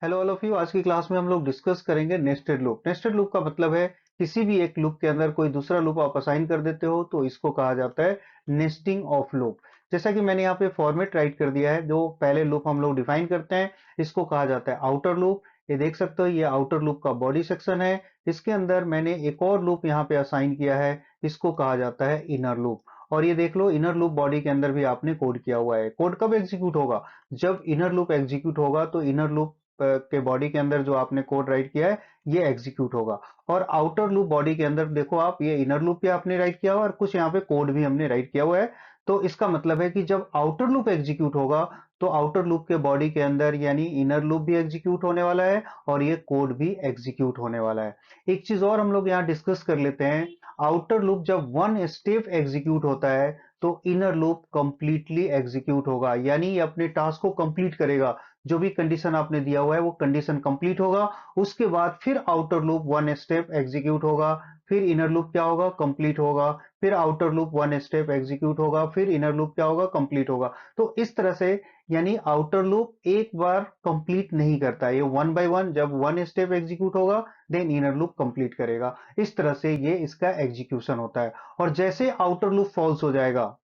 Hello all of you. आज की class में हम लोग डिस्कस करेंगे नेस्टेड लूप। नेस्टेड लूप का मतलब है किसी भी एक लूप के अंदर कोई दूसरा लूप आप असाइन कर देते हो तो इसको कहा जाता है नेस्टिंग ऑफ लूप। जैसा कि मैंने यहाँ पे फॉर्मेट राइट कर दिया है, जो पहले लूप हम लोग डिफाइन करते हैं इसको कहा जाता है आउटर लूप। ये देख सकते हो, ये आउटर लूप का बॉडी सेक्शन है। इसके अंदर मैंने एक और लूप यहाँ पे असाइन किया है, इसको कहा जाता है इनर लूप। और ये देख लो, इनर लूप बॉडी के अंदर भी आपने कोड किया हुआ है। कोड कब एग्जीक्यूट होगा? जब इनर लूप एग्जीक्यूट होगा तो इनर लूप के बॉडी के अंदर जो आपने कोड राइट किया है ये एग्जीक्यूट होगा। और आउटर लूप बॉडी के अंदर देखो आप, ये इनर लूप भी आपने राइट किया हुआ है और कुछ यहाँ पे कोड भी हमने राइट किया हुआ है। तो इसका मतलब है कि जब आउटर लूप एग्जीक्यूट होगा तो आउटर लूप के बॉडी के अंदर यानी इनर लूप भी एग्जीक्यूट होने वाला है और ये कोड भी एग्जीक्यूट होने वाला है। एक चीज और हम लोग यहाँ डिस्कस कर लेते हैं। आउटर लूप जब वन स्टेप एग्जीक्यूट होता है तो इनर लूप कंप्लीटली एग्जीक्यूट होगा, यानी ये अपने टास्क को कंप्लीट करेगा। जो भी कंडीशन आपने दिया हुआ है वो कंडीशन कंप्लीट होगा। उसके बाद फिर outer loop one step execute होगा, फिर इनर लूप क्या होगा? कंप्लीट होगा। फिर outer loop one step execute होगा, फिर इनर लूप क्या होगा? कंप्लीट होगा। तो इस तरह से यानी आउटर लूप एक बार कंप्लीट नहीं करता, ये वन बाय वन जब वन स्टेप एग्जीक्यूट होगा देन इनर लूप कंप्लीट करेगा। इस तरह से ये इसका एग्जीक्यूशन होता है। और जैसे आउटर लूप फॉल्स हो जाएगा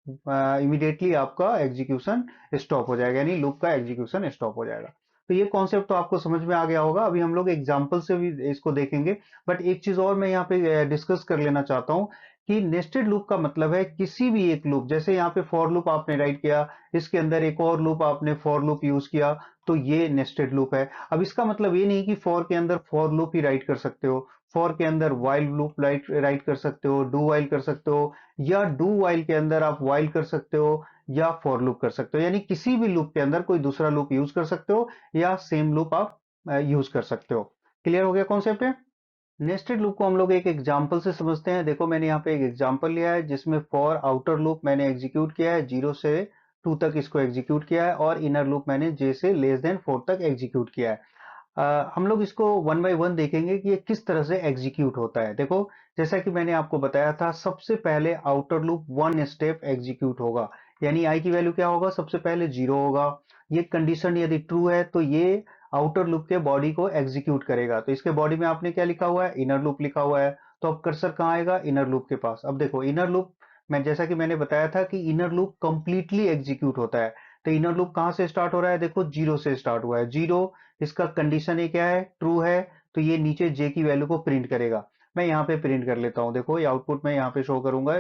इमीडिएटली आपका एग्जीक्यूशन स्टॉप हो जाएगा, यानी लूप का एग्जीक्यूशन स्टॉप हो जाएगा। तो ये कॉन्सेप्ट तो आपको समझ में आ गया होगा। अभी हम लोग एग्जांपल से भी इसको देखेंगे। बट एक चीज और मैं यहाँ पे डिस्कस कर लेना चाहता हूँ कि नेस्टेड लूप का मतलब है किसी भी एक लूप, जैसे यहाँ पे फॉर लूप आपने राइट किया, इसके अंदर एक और लूप आपने फॉर लूप यूज किया, तो ये नेस्टेड लूप है। अब इसका मतलब ये नहीं कि फॉर के अंदर फॉर लूप ही राइट कर सकते हो। फॉर के अंदर वाइल लूप राइट राइट कर सकते हो, डू वाइल कर सकते हो, या डू वाइल के अंदर आप वाइल कर सकते हो, या फॉर लूप कर सकते हो। यानी किसी भी लूप के अंदर कोई दूसरा लूप यूज कर सकते हो या सेम लूप आप यूज कर सकते हो। क्लियर हो गया कॉन्सेप्ट है? नेस्टेड लूप को हम लोग एक एग्जांपल से समझते हैं। देखो, मैंने यहाँ पे एक एग्जांपल लिया है जिसमें फॉर आउटर लूप मैंने एग्जीक्यूट किया है, 0 से 2 तक इसको एग्जीक्यूट किया है, और इनर लूप मैंने जे से लेस देन 4 तक एग्जीक्यूट किया है। हम लोग इसको वन बाय वन देखेंगे कि ये किस तरह से एग्जीक्यूट होता है। देखो, जैसा कि मैंने आपको बताया था, सबसे पहले outer loop one step execute होगा, यानी आई की वैल्यू क्या होगा? सबसे पहले 0 होगा। ये कंडीशन यदि ट्रू है तो ये आउटर लूप के बॉडी को एग्जीक्यूट करेगा। तो इसके बॉडी में आपने क्या लिखा हुआ है? इनर लूप लिखा हुआ है। तो अब कर्सर कहाँ आएगा? इनर लूप के पास। अब देखो, इनर लूप मैं जैसा कि मैंने बताया था कि इनर लूप कंप्लीटली एग्जीक्यूट होता है। तो इनर लूप कहाँ से स्टार्ट हो रहा है? देखो, 0 से स्टार्ट हुआ है। 0, इसका कंडीशन ये क्या है? ट्रू है। तो ये नीचे जे की वैल्यू को प्रिंट करेगा। मैं यहाँ पे प्रिंट कर लेता हूँ। देखो, ये आउटपुट मैं यहाँ पे शो करूंगा।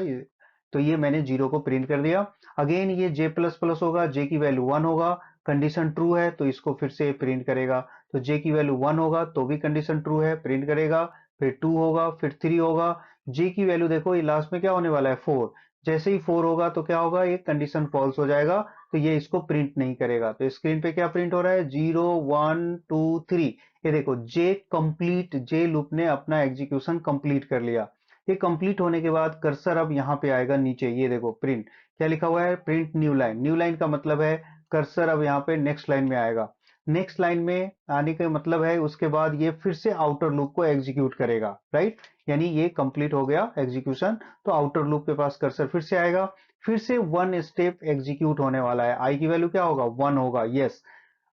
तो ये मैंने 0 को प्रिंट कर दिया। अगेन ये जे प्लस प्लस होगा, जे की वैल्यू 1 होगा। कंडीशन ट्रू है तो इसको फिर से प्रिंट करेगा। तो जे की वैल्यू 1 होगा तो भी कंडीशन ट्रू है, प्रिंट करेगा। फिर 2 होगा, फिर 3 होगा। जे की वैल्यू देखो, ये लास्ट में क्या होने वाला है? 4। जैसे ही 4 होगा तो क्या होगा? ये कंडीशन फॉल्स हो जाएगा, तो ये इसको प्रिंट नहीं करेगा। तो स्क्रीन पे क्या प्रिंट हो रहा है? 0 1 2 3। ये देखो, जे कंप्लीट, जे लूप ने अपना एग्जीक्यूशन कंप्लीट कर लिया। ये कंप्लीट होने के बाद कर्सर अब यहाँ पे आएगा नीचे। ये देखो, प्रिंट क्या लिखा हुआ है? Print new line. New line का मतलब है कर्सर अब यहाँ पे नेक्स्ट लाइन में आएगा। नेक्स्ट लाइन में आने का मतलब है उसके बाद ये फिर से आउटर लूप को एग्जीक्यूट करेगा, राइट? यानी ये कंप्लीट हो गया एग्जीक्यूशन। तो आउटर लूप के पास कर्सर फिर से आएगा, फिर से वन स्टेप एग्जीक्यूट होने वाला है। आई की वैल्यू क्या होगा? 1 होगा, यस।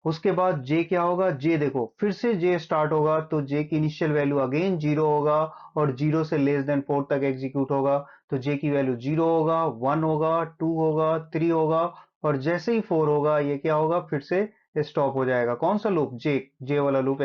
उसके बाद जे क्या होगा? जे देखो, फिर से जे स्टार्ट होगा तो जे की इनिशियल वैल्यू अगेन 0 होगा, और 0 से लेस देन 4 तक एग्जीक्यूट होगा। तो जे की वैल्यू 0 होगा, 1 होगा, 2 होगा, 3 होगा, और जैसे ही 4 होगा ये क्या होगा? फिर से स्टॉप हो जाएगा। कौन सा लूप? जे, जे वाला लूप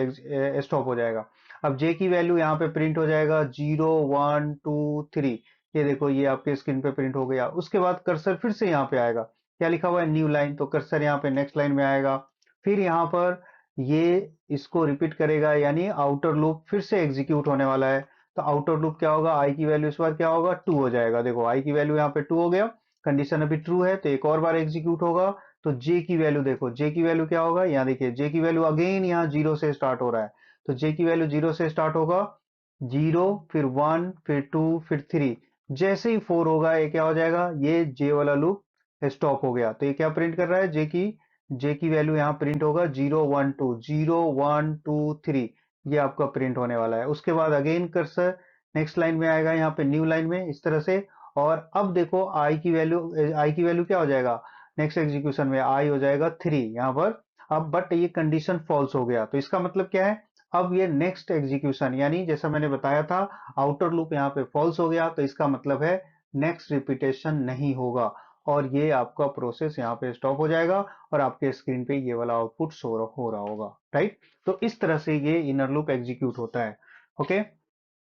स्टॉप हो जाएगा। अब जे की वैल्यू यहाँ पे प्रिंट हो जाएगा 0 1 2 3। ये देखो, ये आपके स्क्रीन पे प्रिंट हो गया। उसके बाद कर्सर फिर से यहाँ पे आएगा। क्या लिखा हुआ है? New line. तो कर्सर यहाँ पे नेक्स्ट लाइन में आएगा। फिर यहाँ पर ये इसको रिपीट करेगा, यानी आउटर लूप फिर से एग्जीक्यूट होने वाला है। तो आउटर लूप क्या होगा? आई की वैल्यू इस बार क्या होगा? 2 हो जाएगा। देखो, आई की वैल्यू यहाँ पे 2 हो गया। कंडीशन अभी ट्रू है तो एक और बार एग्जीक्यूट होगा। तो जे की वैल्यू देखो, जे की वैल्यू क्या होगा? यहाँ देखिए, जे की वैल्यू अगेन यहाँ 0 से स्टार्ट हो रहा है। तो जे की वैल्यू 0 से स्टार्ट होगा। 0, फिर 1, फिर 2, फिर 3। जैसे ही 4 होगा ये क्या हो जाएगा? ये जे वाला लूप स्टॉप हो गया। तो ये क्या प्रिंट कर रहा है? जे की वैल्यू यहाँ प्रिंट होगा 0 1 2, 0 1 2 3। ये आपका प्रिंट होने वाला है। उसके बाद अगेन कर्सर नेक्स्ट लाइन में आएगा, यहाँ पे न्यू लाइन में, इस तरह से। और अब देखो, आई की वैल्यू क्या हो जाएगा? नेक्स्ट एग्जीक्यूशन में आई हो जाएगा 3। यहाँ पर अब बट ये कंडीशन फॉल्स हो गया, तो इसका मतलब क्या है, अब ये नेक्स्ट एग्जीक्यूशन, यानी जैसा मैंने बताया था आउटर लूप यहाँ पे फॉल्स हो गया, तो इसका मतलब है नेक्स्ट रिपीटेशन नहीं होगा, और ये आपका प्रोसेस यहाँ पे स्टॉप हो जाएगा और आपके स्क्रीन पे ये वाला आउटपुट शो हो रहा होगा, राइट। तो इस तरह से ये इनर लूप एग्जीक्यूट होता है। ओके,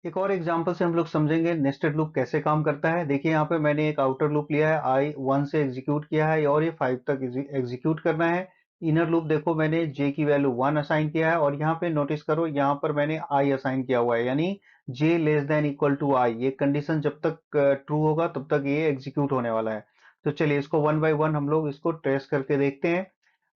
एक और एग्जांपल से हम लोग समझेंगे नेस्टेड लूप कैसे काम करता है। देखिए यहाँ पे मैंने एक आउटर लूप लिया है, आई 1 से एग्जीक्यूट किया है और ये 5 तक एग्जीक्यूट करना है। इनर लूप देखो मैंने जे की वैल्यू 1 असाइन किया है, और यहाँ पे नोटिस करो यहाँ पर मैंने आई असाइन किया हुआ है, यानी जे लेस देन इक्वल टू आई। ये कंडीशन जब तक ट्रू होगा तब तक ये एग्जीक्यूट होने वाला है। तो चलिए इसको वन बाय वन हम लोग इसको ट्रेस करके देखते हैं।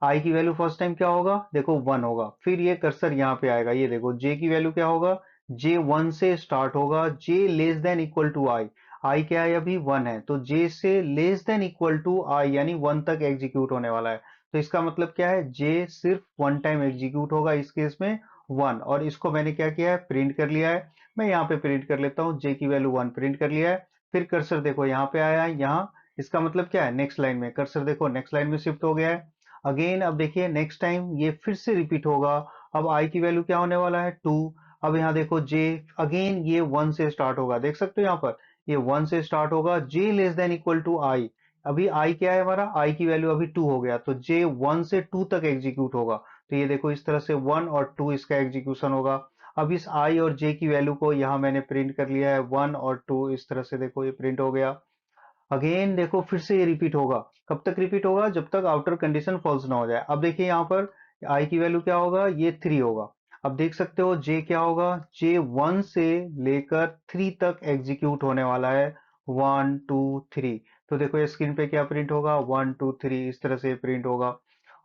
आई की वैल्यू फर्स्ट टाइम क्या होगा, देखो 1 होगा, फिर ये कर्सर यहाँ पे आएगा, ये देखो जे की वैल्यू क्या होगा, जे 1 से स्टार्ट होगा, जे लेस देन इक्वल टू आई। आई क्या है, अभी 1 है, तो जे से लेस देन इक्वल टू आई, यानी 1 तक एग्जीक्यूट होने वाला है। तो इसका मतलब क्या है, जे सिर्फ 1 टाइम एग्जीक्यूट होगा, इस केस में 1, और इसको मैंने क्या किया है, प्रिंट कर लिया है। मैं यहाँ पे प्रिंट कर लेता हूँ, जे की वैल्यू 1 प्रिंट कर लिया है। फिर कर्सर देखो यहाँ पे आया है, यहाँ इसका मतलब क्या है, नेक्स्ट लाइन में कर्सर देखो नेक्स्ट लाइन में शिफ्ट हो गया है। अगेन अब देखिए नेक्स्ट टाइम ये फिर से रिपीट होगा। अब आई की वैल्यू क्या होने वाला है, 2। अब यहाँ देखो जे, अगेन ये 1 से स्टार्ट होगा, देख सकते हो यहाँ पर ये 1 से स्टार्ट होगा, जे लेस देन इक्वल टू आई। अभी आई क्या है हमारा, आई की वैल्यू अभी 2 हो गया, तो जे 1 से 2 तक एग्जीक्यूट होगा। तो ये देखो इस तरह से 1 और 2 इसका एग्जीक्यूशन होगा। अब इस आई और जे की वैल्यू को यहाँ मैंने प्रिंट कर लिया है, 1 और 2 इस तरह से देखो ये प्रिंट हो गया। अगेन देखो फिर से ये रिपीट होगा, कब तक रिपीट होगा, जब तक आउटर कंडीशन फॉल्स ना हो जाए। अब देखिए यहाँ पर आई की वैल्यू क्या होगा, ये 3 होगा। अब देख सकते हो जे क्या होगा, जे 1 से लेकर 3 तक एग्जीक्यूट होने वाला है, 1 2 3। तो देखो ये स्क्रीन पे क्या प्रिंट होगा, 1 2 3 इस तरह से प्रिंट होगा।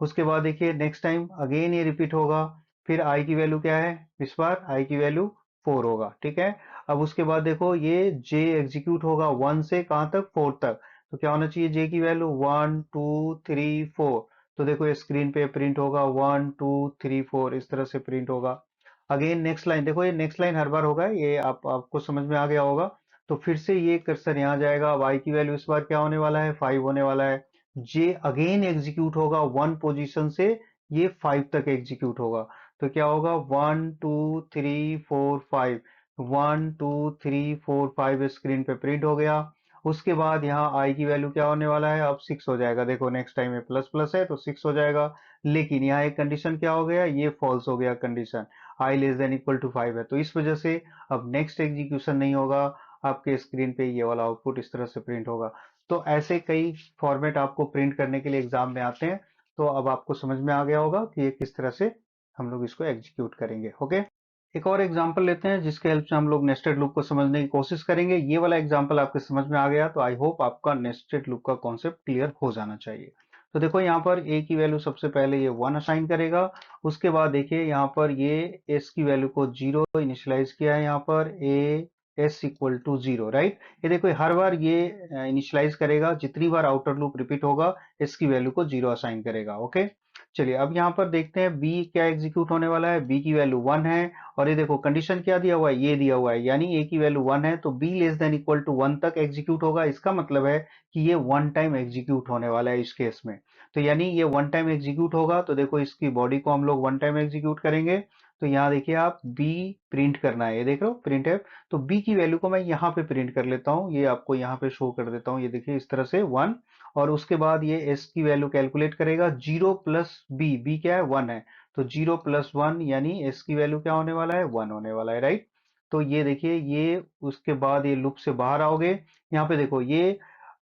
उसके बाद देखिए नेक्स्ट टाइम अगेन ये रिपीट होगा। फिर आई की वैल्यू क्या है, इस बार आई की वैल्यू 4 होगा, ठीक है। अब उसके बाद देखो ये जे एग्जीक्यूट होगा 1 से कहां तक, 4 तक। तो क्या होना चाहिए जे की वैल्यू, 1 2 3 4। तो देखो ये स्क्रीन पे प्रिंट होगा 1 2 3 4 इस तरह से प्रिंट होगा। अगेन नेक्स्ट लाइन देखो, ये नेक्स्ट लाइन हर बार होगा, ये आपको समझ में आ गया होगा। तो फिर से ये कर्सर यहाँ जाएगा, वाई की वैल्यू इस बार क्या होने वाला है, 5 होने वाला है। जे अगेन एग्जीक्यूट होगा 1 पोजीशन से, ये 5 तक एग्जीक्यूट होगा। तो क्या होगा, 1 2 3 4 5, 1 2 3 4 5 स्क्रीन पे प्रिंट हो गया। उसके बाद यहाँ आई की वैल्यू क्या होने वाला है, अब 6 हो जाएगा। देखो नेक्स्ट टाइम में प्लस प्लस है तो 6 हो जाएगा, लेकिन यहाँ एक कंडीशन क्या हो गया, ये फॉल्स हो गया condition, I less than equal to 5 है, तो इस वजह से अब नेक्स्ट एग्जीक्यूशन नहीं होगा, आपके स्क्रीन पे ये वाला आउटपुट इस तरह से प्रिंट होगा। तो ऐसे कई फॉर्मेट आपको प्रिंट करने के लिए एग्जाम में आते हैं। तो अब आपको समझ में आ गया होगा कि ये किस तरह से हम लोग इसको एग्जीक्यूट करेंगे। ओके, एक और एग्जांपल लेते हैं जिसके हेल्प से हम लोग नेस्टेड लूप को समझने की कोशिश करेंगे। ये वाला एग्जांपल आपके समझ में आ गया तो आई होप आपका नेस्टेड लूप का कॉन्सेप्ट क्लियर हो जाना चाहिए। तो देखो यहाँ पर ए की वैल्यू सबसे पहले ये 1 असाइन करेगा। उसके बाद देखिए यहाँ पर ये एस की वैल्यू को 0 इनिशियलाइज किया है, यहाँ पर a S equal to 0, right. ये देखो हर बार ये इनिशियलाइज करेगा, जितनी बार आउटर लूप रिपीट होगा एस की वैल्यू को 0 असाइन करेगा। ओके, चलिए अब यहाँ पर देखते हैं बी क्या एग्जीक्यूट होने वाला है। बी की वैल्यू 1 है, और ये देखो कंडीशन क्या दिया हुआ है, ये दिया हुआ है, यानी ए की वैल्यू 1 है तो B less than equal to 1 तक एग्जीक्यूट होगा। इसका मतलब है कि ये 1 टाइम एग्जीक्यूट होने वाला है इस केस में। तो यानी ये 1 टाइम एग्जीक्यूट होगा, तो देखो इसकी बॉडी को हम लोग 1 टाइम एग्जीक्यूट करेंगे। तो यहाँ देखिए आप बी प्रिंट करना है, ये देख रहे हो प्रिंट है। तो बी की वैल्यू को मैं यहाँ पे प्रिंट कर लेता हूँ, ये आपको यहाँ पे शो कर देता हूँ, ये देखिए इस तरह से 1। और उसके बाद ये एस की वैल्यू कैलकुलेट करेगा, 0 प्लस बी, बी क्या है 1 है, तो 0 प्लस 1 यानी एस की वैल्यू क्या होने वाला है, 1 होने वाला है, राइट। तो ये देखिए ये उसके बाद ये लूप से बाहर आओगे, यहाँ पे देखो ये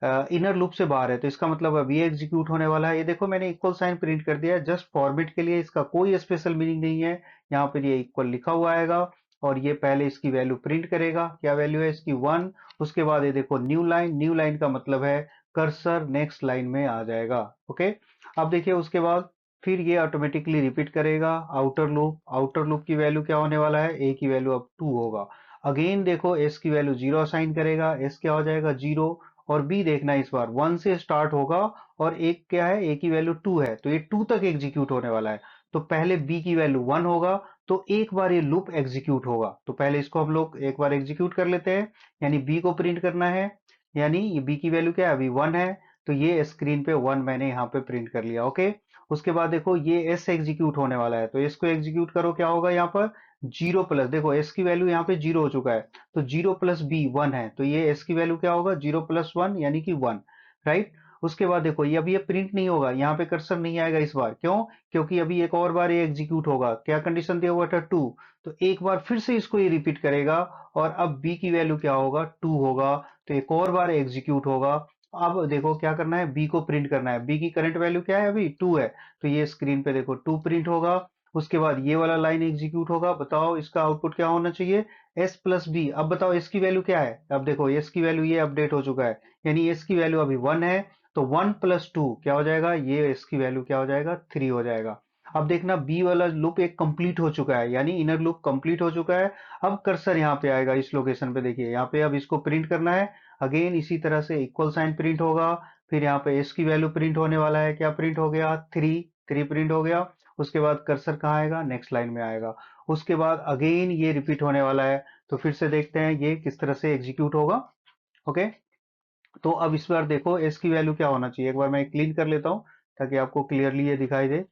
इनर लूप से बाहर है, तो इसका मतलब अब ये एग्जीक्यूट होने वाला है। ये देखो मैंने इक्वल साइन प्रिंट कर दिया है जस्ट फॉर्मेट के लिए, इसका कोई स्पेशल मीनिंग नहीं है। यहाँ पर ये इक्वल लिखा हुआ आएगा, और ये पहले इसकी वैल्यू प्रिंट करेगा, क्या वैल्यू है इसकी 1। उसके बाद ये देखो न्यू लाइन, न्यू लाइन का मतलब है कर्सर नेक्स्ट लाइन में आ जाएगा। ओके, अब देखिए उसके बाद फिर ये ऑटोमेटिकली रिपीट करेगा आउटर लूप। आउटर लूप की वैल्यू क्या होने वाला है, ए की वैल्यू अब 2 होगा। अगेन देखो एस की वैल्यू 0 असाइन करेगा, एस क्या हो जाएगा 0। और बी देखना इस बार 1 से स्टार्ट होगा, और एक क्या है, ए की वैल्यू 2 है, तो ये 2 तक एग्जीक्यूट होने वाला है। तो पहले बी की वैल्यू 1 होगा, तो एक बार ये लूप एग्जीक्यूट होगा। तो पहले इसको हम लोग एक बार एग्जीक्यूट कर लेते हैं, यानी बी को प्रिंट करना है, यानी ये बी की वैल्यू क्या है, अभी 1 है, तो ये स्क्रीन पे 1 मैंने यहाँ पे प्रिंट कर लिया। ओके, उसके बाद देखो ये एस एग्जीक्यूट होने वाला है, तो एस को एग्जीक्यूट करो, क्या होगा यहाँ पर जीरो प्लस, देखो एस की वैल्यू यहाँ पे जीरो हो चुका है, तो जीरो प्लस बी वन है, तो ये एस की वैल्यू क्या होगा जीरो प्लस वन यानी कि वन, राइट। उसके बाद देखो ये अभी ये प्रिंट नहीं होगा, यहाँ पे कर्सर नहीं आएगा इस बार, क्यों? क्योंकि अभी एक और बार ये एग्जीक्यूट होगा, क्या कंडीशन दिया हुआ था टू, तो एक बार फिर से इसको ये रिपीट करेगा, और अब बी की वैल्यू क्या होगा टू होगा, तो एक और बार एग्जीक्यूट होगा। अब देखो क्या करना है, बी को प्रिंट करना है, बी की करंट वैल्यू क्या है अभी टू है, तो ये स्क्रीन पे देखो टू प्रिंट होगा। उसके बाद ये वाला लाइन एग्जीक्यूट होगा, बताओ इसका आउटपुट क्या होना चाहिए, एस प्लस बी। अब बताओ एस की वैल्यू क्या है, अब देखो एस की वैल्यू ये अपडेट हो चुका है, यानी एस की वैल्यू अभी वन है, तो वन प्लस टू क्या हो जाएगा, ये एस की वैल्यू क्या हो जाएगा थ्री हो जाएगा। अब देखना बी वाला लूप एक कंप्लीट हो चुका है, यानी इनर लूप कंप्लीट हो चुका है। अब कर्सर यहाँ पे आएगा इस लोकेशन पे, देखिए यहाँ पे अब इसको प्रिंट करना है, अगेन इसी तरह से इक्वल साइन प्रिंट होगा, फिर यहाँ पे एस की वैल्यू प्रिंट होने वाला है, क्या प्रिंट हो गया थ्री, थ्री प्रिंट हो गया। उसके बाद कर्सर कहाँ आएगा, नेक्स्ट लाइन में आएगा। उसके बाद अगेन ये रिपीट होने वाला है, तो फिर से देखते हैं ये किस तरह से एग्जीक्यूट होगा। ओके, तो अब इस बार देखो एस की वैल्यू क्या होना चाहिए, एक बार मैं क्लीन कर लेता हूँ ताकि आपको क्लियरली ये दिखाई दे।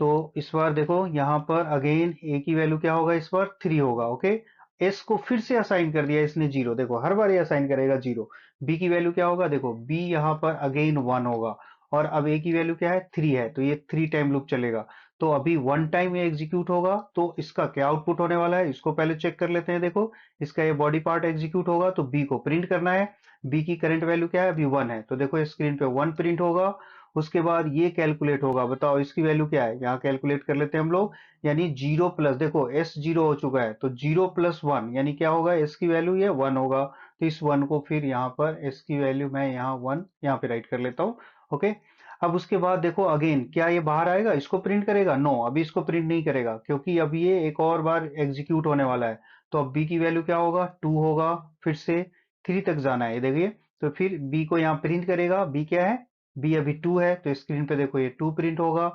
तो इस बार देखो यहाँ पर अगेन ए की वैल्यू क्या होगा, इस बार थ्री होगा। ओके, एस को फिर से असाइन कर दिया इसने जीरो, देखो हर बार ये असाइन करेगा जीरो। बी की वैल्यू क्या होगा, देखो बी यहाँ पर अगेन वन होगा, और अब ए की वैल्यू क्या है थ्री है, तो ये थ्री टाइम लूप चलेगा। तो अभी वन टाइम ये एग्जीक्यूट होगा, तो इसका क्या आउटपुट होने वाला है इसको पहले चेक कर लेते हैं। देखो इसका ये बॉडी पार्ट एग्जीक्यूट होगा, तो बी को प्रिंट करना है, बी की करंट वैल्यू क्या है अभी वन है, तो देखो स्क्रीन पे वन प्रिंट होगा। उसके बाद ये कैलकुलेट होगा, बताओ इसकी वैल्यू क्या है, यहाँ कैलकुलेट कर लेते हैं हम लोग, यानी जीरो प्लस, देखो एस जीरो हो चुका है, तो जीरो प्लस वन यानी क्या होगा, एस की वैल्यू ये वन होगा, तो इस वन को फिर यहाँ पर एस की वैल्यू मैं यहाँ वन यहाँ पे राइट कर लेता हूँ। ओके, अब उसके बाद देखो अगेन क्या ये बाहर आएगा, इसको प्रिंट करेगा, नो अभी इसको प्रिंट नहीं करेगा, क्योंकि अब ये एक और बार एग्जीक्यूट होने वाला है। तो अब बी की वैल्यू क्या होगा टू होगा, फिर से थ्री तक जाना है, ये देखिए। तो फिर बी को यहाँ प्रिंट करेगा, बी क्या है, बी अभी टू है, तो स्क्रीन पे देखो ये टू प्रिंट होगा।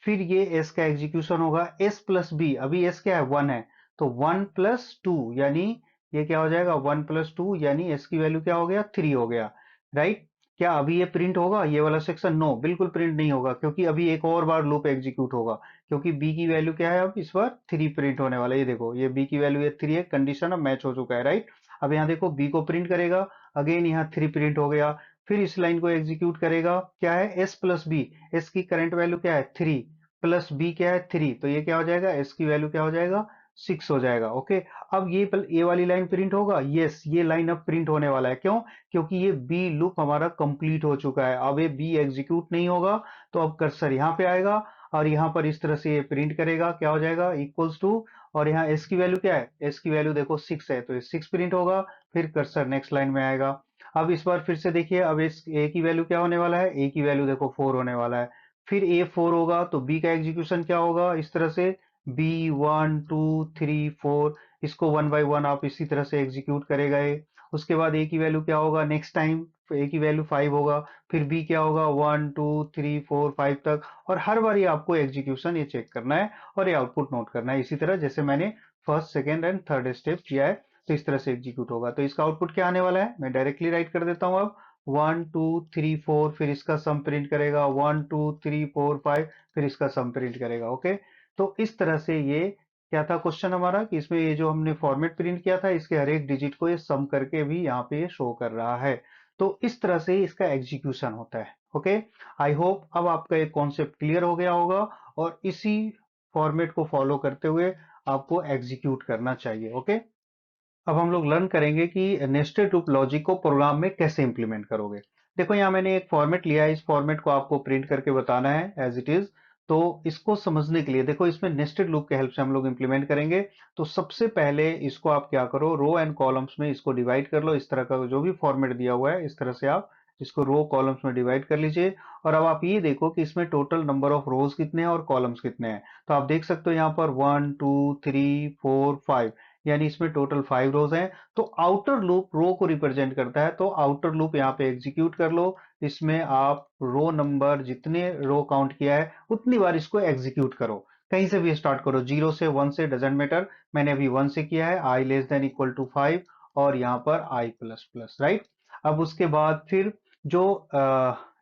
फिर ये एस का एग्जीक्यूशन होगा, एस प्लस बी, अभी एस क्या है वन है, तो वन प्लस टू यानी ये क्या हो जाएगा वन प्लस टू, यानी एस की वैल्यू क्या हो गया थ्री हो गया, राइट। क्या अभी ये प्रिंट होगा ये वाला सेक्शन, नो बिल्कुल प्रिंट नहीं होगा, क्योंकि अभी एक और बार लूप एग्जीक्यूट होगा, क्योंकि बी की वैल्यू क्या है अब इस बार थ्री प्रिंट होने वाला है। ये देखो ये बी की वैल्यू ये थ्री है, कंडीशन अब मैच हो चुका है, राइट। अब यहाँ देखो बी को प्रिंट करेगा, अगेन यहाँ थ्री प्रिंट हो गया, फिर इस लाइन को एग्जीक्यूट करेगा, क्या है एस प्लस बी, एस की करंट वैल्यू क्या है थ्री, प्लस बी क्या है थ्री, तो ये क्या हो जाएगा एस की वैल्यू क्या हो जाएगा सिक्स हो जाएगा। ओके, अब ये वाली लाइन प्रिंट होगा, यस ये लाइन अब प्रिंट होने वाला है, क्यों? क्योंकि ये बी लूप हमारा कंप्लीट हो चुका है, अब ये बी एग्जीक्यूट नहीं होगा, तो अब कर्सर यहाँ पे आएगा, और यहाँ पर इस तरह से ये प्रिंट करेगा, क्या हो जाएगा इक्वल्स टू, और यहाँ एस की वैल्यू क्या है, एस की वैल्यू देखो सिक्स है, तो ये सिक्स प्रिंट होगा, फिर कर्सर नेक्स्ट लाइन में आएगा। अब इस बार फिर से देखिए, अब इस ए की वैल्यू क्या होने वाला है, ए की वैल्यू देखो फोर होने वाला है, फिर ए फोर होगा, तो बी का एग्जीक्यूशन क्या होगा इस तरह से, B one two three four, इसको वन बाय वन आप इसी तरह से एग्जीक्यूट करेगा ये। उसके बाद ए की वैल्यू क्या होगा नेक्स्ट टाइम, ए की वैल्यू फाइव होगा, फिर बी क्या होगा one two three four five तक, और हर बार ये आपको एग्जीक्यूशन ये चेक करना है, और ये आउटपुट नोट करना है, इसी तरह जैसे मैंने first second and third step किया है, तो इस तरह से एग्जीक्यूट होगा। तो इसका आउटपुट क्या आने वाला है, मैं डायरेक्टली राइट कर देता हूं अब, वन टू थ्री फोर, फिर इसका सम प्रिंट करेगा, one two three four five, फिर इसका सम प्रिंट करेगा। ओके, तो इस तरह से ये क्या था क्वेश्चन हमारा, कि इसमें ये जो हमने फॉर्मेट प्रिंट किया था इसके हर एक डिजिट को ये सम करके भी यहाँ पे ये शो कर रहा है। तो इस तरह से इसका एग्जीक्यूशन होता है। ओके, आई होप अब आपका एक कॉन्सेप्ट क्लियर हो गया होगा, और इसी फॉर्मेट को फॉलो करते हुए आपको एग्जीक्यूट करना चाहिए। ओके, अब हम लोग लर्न करेंगे कि नेस्टेड लूप लॉजिक को प्रोग्राम में कैसे इंप्लीमेंट करोगे। देखो यहाँ मैंने एक फॉर्मेट लिया है, इस फॉर्मेट को आपको प्रिंट करके बताना है एज इट इज। तो इसको समझने के लिए देखो इसमें नेस्टेड लूप के हेल्प से हम लोग इंप्लीमेंट करेंगे। तो सबसे पहले इसको आप क्या करो, रो एंड कॉलम्स में इसको डिवाइड कर लो, इस तरह का जो भी फॉर्मेट दिया हुआ है इस तरह से आप इसको रो कॉलम्स में डिवाइड कर लीजिए। और अब आप ये देखो कि इसमें टोटल नंबर ऑफ रोज कितने हैं और कॉलम्स कितने हैं। तो आप देख सकते हो यहाँ पर one two three four five, यानी इसमें टोटल फाइव रोज हैं। तो आउटर लूप रो को रिप्रेजेंट करता है, तो आउटर लूप यहाँ पे एग्जीक्यूट कर लो। इसमें आप रो नंबर जितने रो काउंट किया है उतनी बार इसको एग्जीक्यूट करो, कहीं से भी स्टार्ट करो, जीरो से वन से डजेंट मैटर। मैंने अभी वन से किया है, I less than equal to five, और यहाँ पर आई प्लस प्लस, राइट। अब उसके बाद फिर जो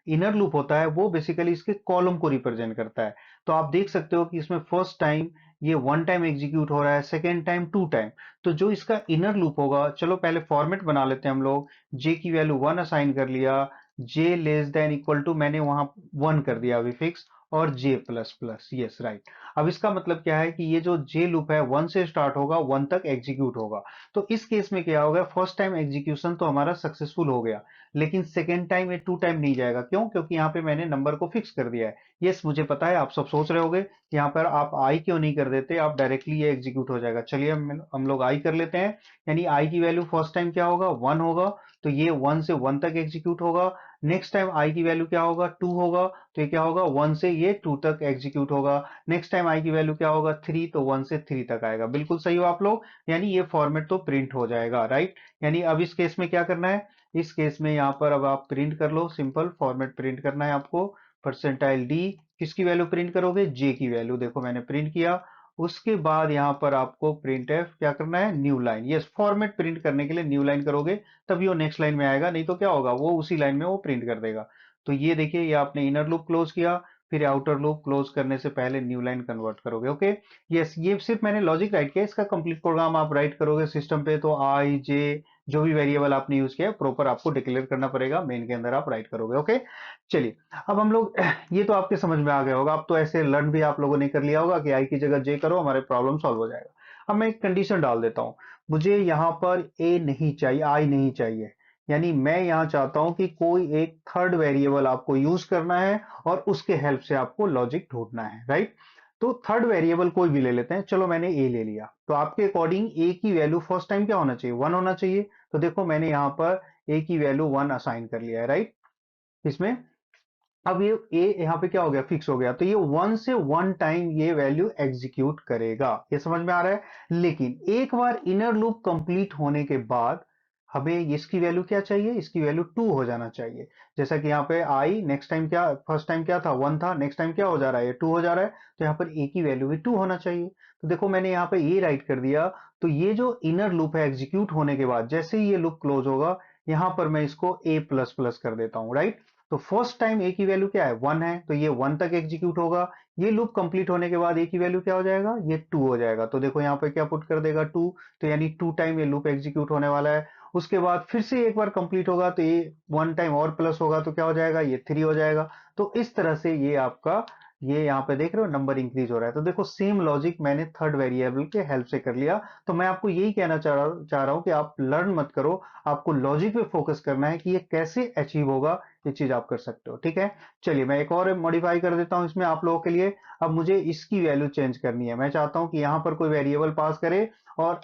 इनर लूप होता है वो बेसिकली इसके कॉलम को रिप्रेजेंट करता है। तो आप देख सकते हो कि इसमें फर्स्ट टाइम ये 1 टाइम एग्जीक्यूट हो रहा है, सेकेंड टाइम 2 टाइम। तो जो इसका इनर लूप होगा, चलो पहले फॉर्मेट बना लेते हैं हम लोग। जे की वैल्यू 1 असाइन कर लिया, जे लेस देन इक्वल टू मैंने वहां 1 कर दिया अभी फिक्स, और जे प्लस प्लस, यस राइट। अब इसका मतलब क्या है कि ये जो जे लूप है 1 से स्टार्ट होगा, 1 तक एग्जीक्यूट होगा। तो इस केस में क्या होगा, फर्स्ट टाइम एग्जीक्यूशन तो हमारा सक्सेसफुल हो गया, लेकिन सेकेंड टाइम ये 2 टाइम नहीं जाएगा। क्यों? क्योंकि यहाँ पे मैंने नंबर को फिक्स कर दिया है। यस मुझे पता है, आप सब सोच रहे होगे यहाँ पर आप आई क्यों नहीं कर देते, आप डायरेक्टली ये एग्जीक्यूट हो जाएगा। चलिए हम लोग आई कर लेते हैं। यानी आई की वैल्यू फर्स्ट टाइम क्या होगा, 1 होगा, तो ये 1 से 1 तक एग्जीक्यूट होगा। नेक्स्ट टाइम आई की वैल्यू क्या होगा, 2 होगा, तो ये क्या होगा, 1 से ये 2 तक एग्जीक्यूट होगा। नेक्स्ट टाइम आई की वैल्यू क्या होगा, 3, तो 1 से 3 तक आएगा। बिल्कुल सही हो आप लोग। यानी ये फॉर्मेट तो प्रिंट हो जाएगा, राइट। यानी अब इस केस में क्या करना है, इस केस में यहाँ पर अब आप प्रिंट कर लो, सिंपल फॉर्मेट प्रिंट करना है आपको। परसेंटाइल डी, किसकी वैल्यू प्रिंट करोगे, जे की वैल्यू। देखो मैंने प्रिंट किया। उसके बाद यहाँ पर आपको प्रिंट एफ क्या करना है, new line. Yes, format print करने के लिए न्यू लाइन करोगे तभी वो नेक्स्ट लाइन में आएगा, नहीं तो क्या होगा, वो उसी लाइन में वो प्रिंट कर देगा। तो ये देखिए, ये आपने इनर लूप क्लोज किया, फिर आउटर लूप क्लोज करने से पहले न्यू लाइन कन्वर्ट करोगे। ओके, यस, ये सिर्फ मैंने लॉजिक राइट किया, इसका कंप्लीट प्रोग्राम आप राइट करोगे सिस्टम पे तो आई जे जो भी वेरिएबल आपने यूज किया प्रॉपर आपको डिक्लेयर करना पड़ेगा, मेन के अंदर आप राइट करोगे। ओके, चलिए अब हम लोग ये तो आपके समझ में आ गया होगा। अब तो ऐसे लर्न भी आप लोगों ने कर लिया होगा कि आई की जगह जे करो, हमारे प्रॉब्लम सॉल्व हो जाएगा। अब मैं एक कंडीशन डाल देता हूं, मुझे यहाँ पर ए नहीं चाहिए, आई नहीं चाहिए। यानी मैं यहाँ चाहता हूं कि कोई एक थर्ड वेरिएबल आपको यूज करना है और उसके हेल्प से आपको लॉजिक ढूंढना है, राइट। तो थर्ड वेरिएबल कोई भी ले लेते हैं, चलो मैंने ए ले लिया। तो आपके अकॉर्डिंग ए की वैल्यू फर्स्ट टाइम क्या होना चाहिए, 1 होना चाहिए। तो देखो मैंने यहाँ पर ए की वैल्यू 1 असाइन कर लिया है, राइट। इसमें अब ये ए यहाँ पे क्या हो गया, फिक्स हो गया। तो ये 1 से 1 टाइम ये वैल्यू एग्जीक्यूट करेगा, ये समझ में आ रहा है। लेकिन एक बार इनर लूप कंप्लीट होने के बाद हमें इसकी वैल्यू क्या चाहिए, इसकी वैल्यू 2 हो जाना चाहिए। जैसा कि यहाँ पे आई नेक्स्ट टाइम क्या, फर्स्ट टाइम क्या था, 1 था, नेक्स्ट टाइम क्या हो जा रहा है, ये 2 हो जा रहा है। तो यहाँ पर ए की वैल्यू भी 2 होना चाहिए। तो देखो मैंने यहाँ पे ये राइट कर दिया। तो ये जो इनर लूप है एग्जीक्यूट होने के बाद जैसे ही ये लूप क्लोज होगा, यहाँ पर मैं इसको ए प्लस प्लस कर देता हूँ, राइट। तो फर्स्ट टाइम ए की वैल्यू क्या है, 1 है, तो ये 1 तक एग्जीक्यूट होगा। ये लूप कंप्लीट होने के बाद ए की वैल्यू क्या हो जाएगा, ये 2 हो जाएगा। तो देखो यहाँ पे क्या पुट कर देगा, 2। तो यानी 2 टाइम ये लूप एग्जीक्यूट होने वाला है। उसके बाद फिर से एक बार कंप्लीट होगा तो ये 1 टाइम और प्लस होगा, तो क्या हो जाएगा, ये 3 हो जाएगा। तो इस तरह से ये आपका, ये यहाँ पे देख रहे हो नंबर इंक्रीज हो रहा है। तो देखो सेम लॉजिक मैंने थर्ड वेरिएबल के हेल्प से कर लिया। तो मैं आपको यही कहना चाह रहा हूं कि आप लर्न मत करो, आपको लॉजिक पे फोकस करना है कि ये कैसे अचीव होगा। ये चीज आप कर सकते हो, ठीक है। चलिए मैं एक और मॉडिफाई कर देता हूं इसमें आप लोगों के लिए। अब मुझे इसकी वैल्यू चेंज करनी है, मैं चाहता हूं कि यहां पर कोई वेरिएबल पास करे और